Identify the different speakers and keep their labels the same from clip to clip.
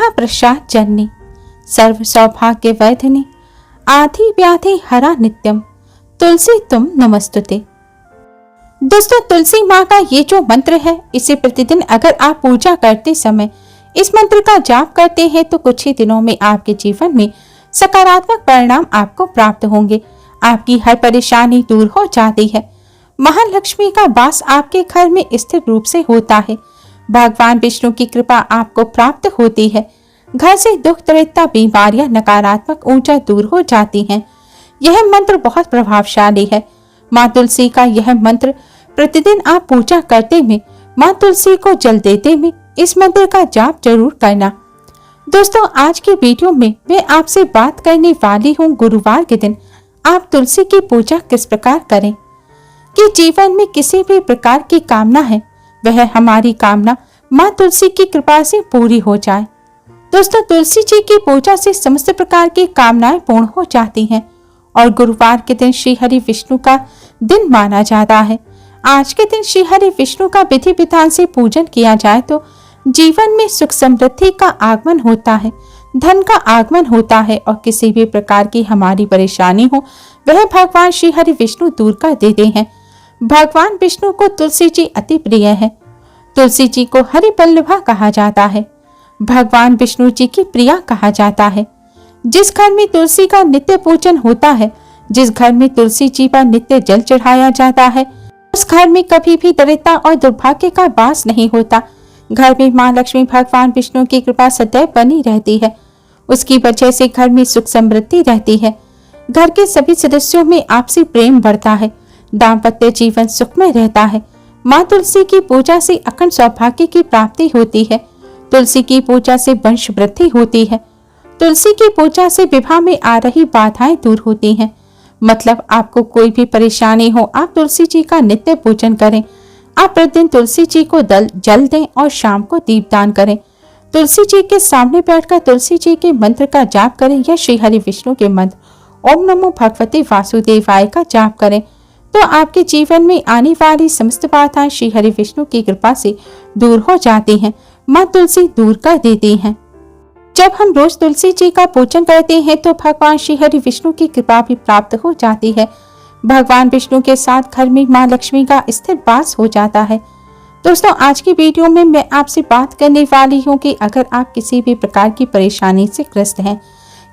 Speaker 1: महाप्रसाद जननी, सर्व सौभाग्य वैधनी, आधि व्याधि हरा नित्यम, तुलसी तुम नमस्तुते। दोस्तों, तुलसी माँ का ये जो मंत्र है, इसे प्रतिदिन अगर आप पूजा करते समय इस मंत्र का जाप करते हैं तो कुछ ही दिनों में आपके जीवन में सकारात्मक परिणाम आपको प्राप्त होंगे। आपकी हर परेशानी दूर हो जाती है। महालक्ष्मी का वास आपके घर में स्थिर रूप से होता है। भगवान विष्णु की कृपा आपको प्राप्त होती है। घर से दुख दरिद्रता, बीमारियां, नकारात्मक ऊर्जा दूर हो जाती हैं। यह मंत्र बहुत प्रभावशाली है। माँ तुलसी का यह मंत्र प्रतिदिन आप पूजा करते में, माँ तुलसी को जल देते में इस मंत्र का जाप जरूर करना। दोस्तों, आज की वीडियो में मैं आपसे बात करने वाली हूँ गुरुवार के दिन आप तुलसी की पूजा किस प्रकार करें कि जीवन में किसी भी प्रकार की कामना है वह हमारी कामना माँ तुलसी की कृपा से पूरी हो जाए। दोस्तों, तुलसी जी की पूजा से समस्त प्रकार की कामनाएं पूर्ण हो जाती हैं और गुरुवार के दिन श्री हरि विष्णु का दिन माना जाता है। आज के दिन श्री हरि विष्णु का विधि विधान से पूजन किया जाए तो जीवन में सुख समृद्धि का आगमन होता है, धन का आगमन होता है और किसी भी प्रकार की हमारी परेशानी हो वह भगवान श्री हरि विष्णु दूर कर देते हैं। भगवान विष्णु को तुलसी जी अति प्रिय है। तुलसी जी को हरि वल्लभा कहा जाता है। भगवान विष्णु जी की प्रिया कहा जाता है। जिस घर में तुलसी का नित्य पूजन होता है, जिस घर में तुलसी जी पर नित्य जल चढ़ाया जाता है, उस घर में कभी भी दरिद्रता और दुर्भाग्य का वास नहीं होता। घर में माँ लक्ष्मी भगवान विष्णु की कृपा सदैव बनी रहती है। उसकी वजह से घर में सुख समृद्धि रहती है। घर के सभी सदस्यों में आपसी प्रेम बढ़ता है। दाम्पत्य जीवन सुखमय रहता है। माँ तुलसी की पूजा से अखंड सौभाग्य की प्राप्ति होती है। तुलसी की पूजा से वंश वृद्धि होती है। तुलसी की पूजा से विवाह में आ रही बाधाएं दूर होती हैं। मतलब आपको कोई भी परेशानी हो, आप तुलसी जी का नित्य पूजन करें। आप प्रतिदिन तुलसी जी को जल दें और शाम को दीपदान करें। तुलसी जी के सामने बैठकर तुलसी जी के मंत्र का जाप करें या श्री हरि विष्णु के मंत्र ओम नमो भगवते वासुदेवाय का जाप करें तो आपके जीवन में आने वाली समस्त बाधाएं श्री हरि विष्णु की कृपा से दूर हो जाती हैं। माँ तुलसी दूर कर देती हैं। जब हम रोज तुलसी जी का पूजन करते हैं तो भगवान श्री हरि विष्णु की कृपा भी प्राप्त हो जाती है। भगवान विष्णु के साथ घर में माँ लक्ष्मी का स्थिर वास हो जाता है। दोस्तों, आज की वीडियो में मैं आपसे बात करने वाली हूँ कि अगर आप किसी भी प्रकार की परेशानी से ग्रस्त हैं,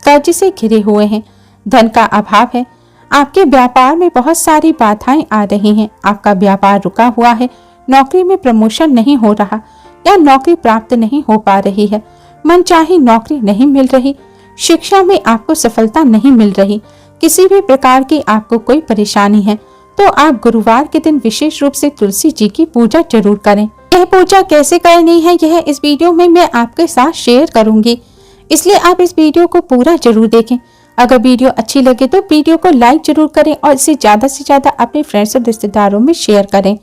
Speaker 1: कर्ज से घिरे हुए हैं, धन का अभाव है, आपके व्यापार में बहुत सारी बाधाएं आ रही हैं, आपका व्यापार रुका हुआ है, नौकरी में प्रमोशन नहीं हो रहा या नौकरी प्राप्त नहीं हो पा रही है, मनचाही नौकरी नहीं मिल रही, शिक्षा में आपको सफलता नहीं मिल रही, किसी भी प्रकार की आपको कोई परेशानी है तो आप गुरुवार के दिन विशेष रूप से तुलसी जी की पूजा जरूर करें। यह पूजा कैसे करनी है यह इस वीडियो में मैं आपके साथ शेयर करूंगी, इसलिए आप इस वीडियो को पूरा जरूर देखें। अगर वीडियो अच्छी लगे तो वीडियो को लाइक जरूर करें और इसे ज्यादा से ज्यादा अपने फ्रेंड्स और रिश्तेदारों में शेयर करें।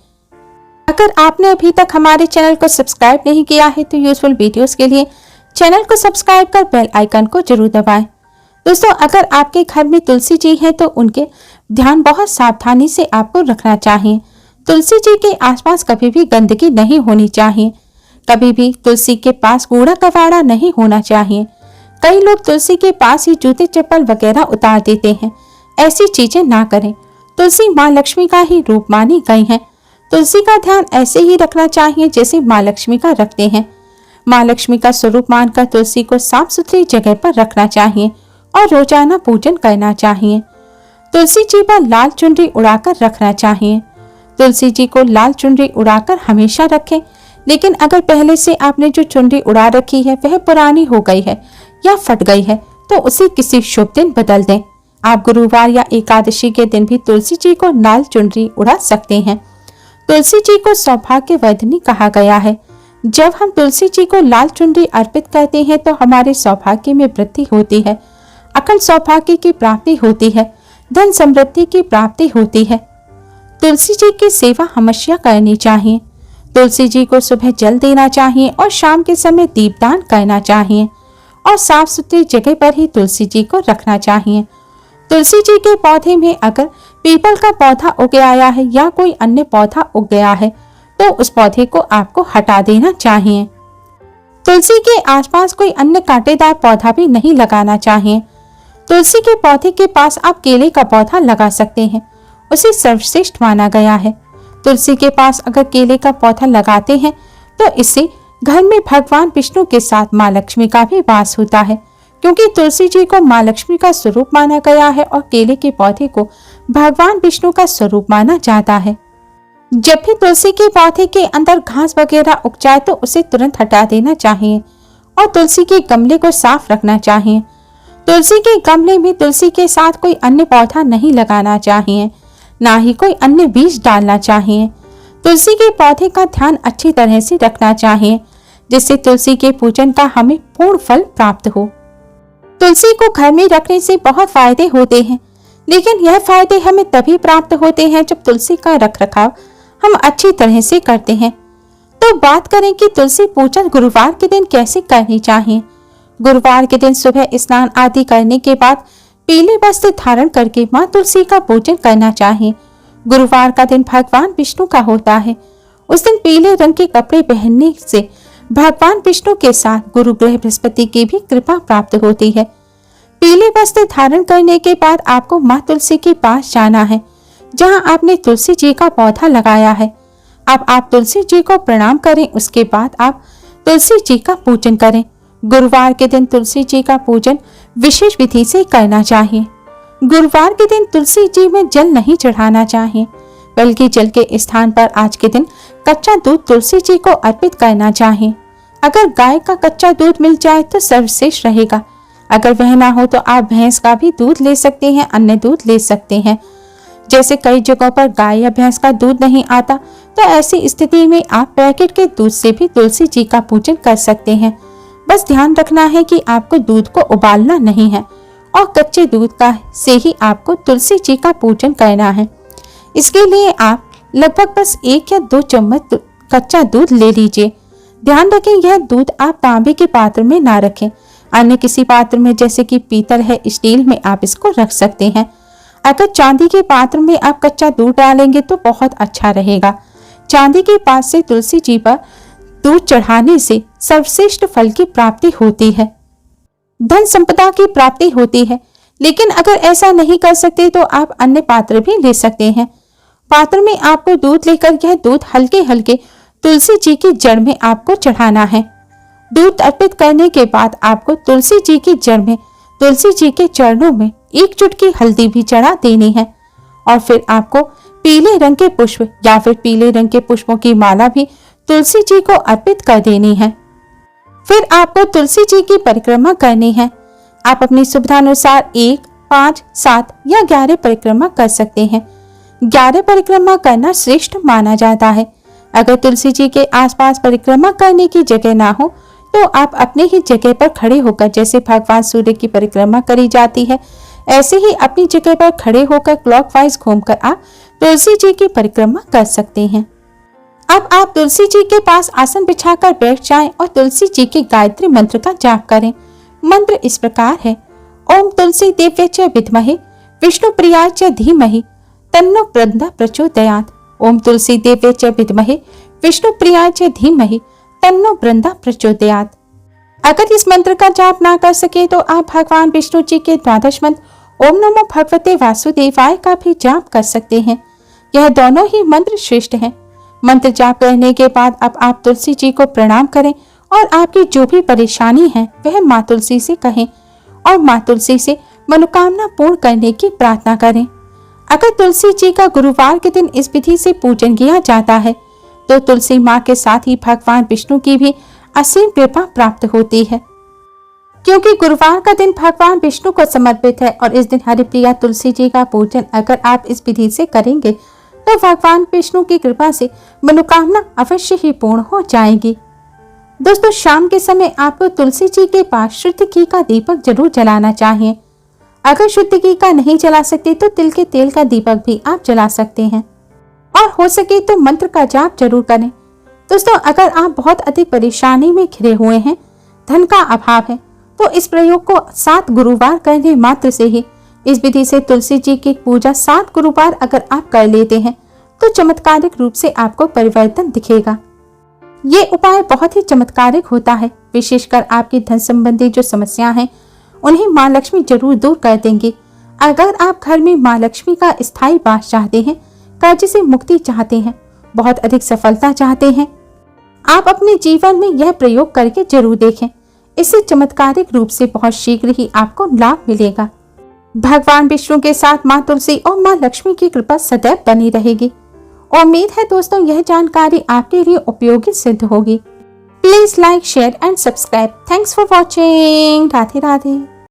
Speaker 1: अगर आपने अभी तक हमारे चैनल को सब्सक्राइब नहीं किया है तो यूजफुल वीडियोस के लिए चैनल को सब्सक्राइब कर बेल आइकन को जरूर दबाएं। दोस्तों, अगर आपके घर में तुलसी जी हैं तो उनके ध्यान बहुत सावधानी से आपको रखना चाहिए। तुलसी जी के आसपास कभी भी गंदगी नहीं होनी चाहिए। कभी भी तुलसी के पास कूड़ा कबाड़ा नहीं होना चाहिए। कई लोग तुलसी के पास ही जूते चप्पल वगैरह उतार देते हैं। ऐसी चीजें ना करें। तुलसी माँ लक्ष्मी का ही रूप मानी गई है। तुलसी का ध्यान ऐसे ही रखना चाहिए जैसे माँ लक्ष्मी का रखते हैं। माँ लक्ष्मी का स्वरूप मानकर तुलसी को साफ सुथरी जगह पर रखना चाहिए और रोजाना पूजन करना चाहिए। तुलसी जी पर लाल चुनरी उड़ाकर रखना चाहिए। तुलसी जी को लाल चुनरी उड़ाकर हमेशा रखें, लेकिन अगर पहले से आपने जो चुनरी उड़ा रखी है वह पुरानी हो गई है या फट गई है तो उसे किसी शुभ दिन बदल दें। आप गुरुवार या एकादशी के दिन भी तुलसी जी को लाल चुनरी उड़ा सकते हैं। तुलसी जी को सौभाग्य वर्धिनी कहा गया है। जब हम तुलसी जी को लाल चुनरी अर्पित करते हैं तो हमारे सौभाग्य में वृद्धि होती है, अखंड सौभाग्य की प्राप्ति होती है, धन समृद्धि की प्राप्ति होती है। तुलसी जी की सेवा हमेशा करनी चाहिए। तुलसी जी को सुबह जल देना चाहिए और शाम के समय दीपदान करना चाहिए और साफ सुथरी जगह पर ही तुलसी जी को रखना चाहिए। तुलसी जी के पौधे में अगर पीपल का पौधा उग आया है या कोई अन्य पौधा उग गया है तो उस पौधे को आपको हटा देना चाहिए। तुलसी के आसपास कोई अन्य कांटेदार पौधा भी नहीं लगाना चाहिए। तुलसी के पौधे के पास आप केले का पौधा लगा सकते हैं, उसे सर्वश्रेष्ठ माना गया है। तुलसी के पास अगर केले का पौधा लगाते हैं तो इससे घर में भगवान विष्णु के साथ माँ लक्ष्मी का भी वास होता है, क्योंकि तुलसी जी को माँ लक्ष्मी का स्वरूप माना गया है और केले के पौधे को भगवान विष्णु का स्वरूप माना जाता है। जब भी तुलसी के पौधे के अंदर घास वगैरह उग जाए तो उसे तुरंत हटा देना चाहिए और तुलसी के गमले को साफ रखना चाहिए। तुलसी के गमले में तुलसी के साथ कोई अन्य पौधा नहीं लगाना चाहिए, ना ही कोई अन्य बीज डालना चाहिए। तुलसी के पौधे का ध्यान अच्छी तरह से रखना चाहिए, जिससे तुलसी के पूजन का हमें पूर्ण फल प्राप्त हो। तुलसी को घर में रखने से बहुत फायदे होते हैं, लेकिन यह फायदे हमें तभी प्राप्त होते हैं जब तुलसी का रखरखाव हम अच्छी तरह से करते हैं। तो बात करें कि तुलसी पूजन गुरुवार के दिन कैसे करनी चाहिए। गुरुवार के दिन सुबह स्नान आदि करने के बाद पीले वस्त्र धारण करके माँ तुलसी का पूजन करना चाहिए। गुरुवार का दिन भगवान विष्णु का होता है। उस दिन पीले रंग के कपड़े पहनने से भगवान विष्णु के साथ गुरु ग्रह बृहस्पति की भी कृपा प्राप्त होती है। पीले वस्त्र धारण करने के बाद आपको माँ तुलसी के पास जाना है, जहाँ आपने तुलसी जी का पौधा लगाया है। अब आप तुलसी जी को प्रणाम करें, उसके बाद आप तुलसी जी का पूजन करें। गुरुवार के दिन तुलसी जी का पूजन विशेष विधि से करना चाहिए। गुरुवार के दिन तुलसी जी में जल नहीं चढ़ाना चाहिए, बल्कि जल के स्थान पर आज के दिन कच्चा दूध तुलसी जी को अर्पित करना चाहिए। अगर गाय का कच्चा दूध मिल जाए तो सर्वश्रेष्ठ रहेगा। अगर वह ना हो तो आप भैंस का भी दूध ले सकते हैं, अन्य दूध ले सकते हैं। जैसे कई जगहों पर गाय या भैंस का दूध नहीं आता, तो ऐसी स्थिति में आप पैकेट के दूध से भी तुलसी जी का पूजन कर सकते हैं। बस ध्यान रखना है कि आपको दूध को उबालना नहीं है और कच्चे दूध का से ही आपको तुलसी जी का पूजन करना है। इसके लिए आप लगभग बस 1 या 2 चम्मच कच्चा दूध ले लीजिए। ध्यान रखें यह दूध आप तांबे के पात्र में ना रखें, अन्य किसी पात्र में, जैसे कि पीतल है, स्टील में आप इसको रख सकते हैं। अगर चांदी के पात्र में आप कच्चा दूध डालेंगे तो बहुत अच्छा रहेगा। चांदी के पात्र से तुलसी जी पर दूध चढ़ाने से सर्वश्रेष्ठ फल की प्राप्ति होती है, धन संपदा की प्राप्ति होती है। लेकिन अगर ऐसा नहीं कर सकते तो आप अन्य पात्र भी ले सकते हैं। पात्र में आपको दूध लेकर यह दूध हल्के हल्के तुलसी जी की जड़ में आपको चढ़ाना है। दूध अर्पित करने के बाद आपको तुलसी जी की जड़ में, तुलसी जी के चरणों में 1 चुटकी हल्दी भी चढ़ा देनी है और फिर आपको पीले रंग के पुष्प या फिर पीले रंग के पुष्पों की माला भी तुलसी जी को अर्पित कर देनी है। फिर आपको तुलसी जी की परिक्रमा करनी है। आप अपनी सुविधानुसार 1, 5, 7 या 11 परिक्रमा कर सकते हैं। 11 परिक्रमा करना श्रेष्ठ माना जाता है। अगर तुलसी जी के आसपास परिक्रमा करने की जगह ना हो तो आप अपने ही जगह पर खड़े होकर, जैसे भगवान सूर्य की परिक्रमा करी जाती है, ऐसे ही अपनी जगह पर खड़े होकर क्लॉकवाइज घूमकर आप तुलसी जी की परिक्रमा कर सकते हैं। अब आप तुलसी जी के पास आसन बिछाकर बैठ जाएं और तुलसी जी के गायत्री मंत्र का जाप करें। मंत्र इस प्रकार है: ओम तुलसी देव्य च विद्महे विष्णु प्रियाय च धीमहि तन्नो ब्रह्मा प्रचोदयात्। ओम तुलसी देव्य च विद्महे विष्णु प्रियाय च धीमहि तन्नो ब्रह्मा प्रचोदयात्। अगर इस मंत्र का जाप ना कर सके तो आप भगवान विष्णु जी के 12 मंत्र ओम नमो भगवते वासुदेवाय का भी जाप कर सकते हैं। यह दोनों ही मंत्र श्रेष्ठ हैं। मंत्र जाप करने के बाद अब आप तुलसी जी को प्रणाम करें और आपकी जो भी परेशानी है वह माँ तुलसी से कहें और माँ तुलसी से मनोकामना पूर्ण करने की प्रार्थना करें। अगर तुलसी जी का गुरुवार के दिन इस विधि से पूजन किया जाता है तो तुलसी माँ के साथ ही भगवान विष्णु की भी असीम कृपा प्राप्त होती है, क्योंकि गुरुवार का दिन भगवान विष्णु को समर्पित है और इस दिन हरिप्रिया तुलसी जी का पूजन अगर आप इस विधि से करेंगे तो भगवान विष्णु की कृपा से मनोकामना अवश्य ही पूर्ण हो जाएगी। दोस्तों, शाम के समय आपको तुलसी जी के पास शुद्ध घी का दीपक जरूर जलाना चाहिए। अगर शुद्ध घी का नहीं जला सकते तो तिल के तेल का दीपक भी आप जला सकते हैं और हो सके तो मंत्र का जाप जरूर करें। दोस्तों, अगर आप बहुत अधिक परेशानी में घिरे हुए हैं, धन का अभाव है, तो इस प्रयोग को 7 गुरुवार करने मात्र से ही, इस विधि से तुलसी जी की पूजा 7 गुरुवार अगर आप कर लेते हैं तो चमत्कारिक रूप से आपको परिवर्तन दिखेगा। ये उपाय बहुत ही चमत्कारिक होता है। विशेषकर आपकी धन संबंधी जो समस्या हैं उन्हें माँ लक्ष्मी जरूर दूर कर देंगे। अगर आप घर में माँ लक्ष्मी का स्थायी वास चाहते हैं, कर्ज से मुक्ति चाहते हैं, बहुत अधिक सफलता चाहते हैं, आप अपने जीवन में यह प्रयोग करके जरूर देखें। इससे चमत्कारिक रूप से बहुत शीघ्र ही आपको लाभ मिलेगा। भगवान विष्णु के साथ माँ तुलसी और माँ लक्ष्मी की कृपा सदैव बनी रहेगी। उम्मीद है दोस्तों यह जानकारी आपके लिए उपयोगी सिद्ध होगी। Please like, share and subscribe. Thanks for watching. Radhe Radhe.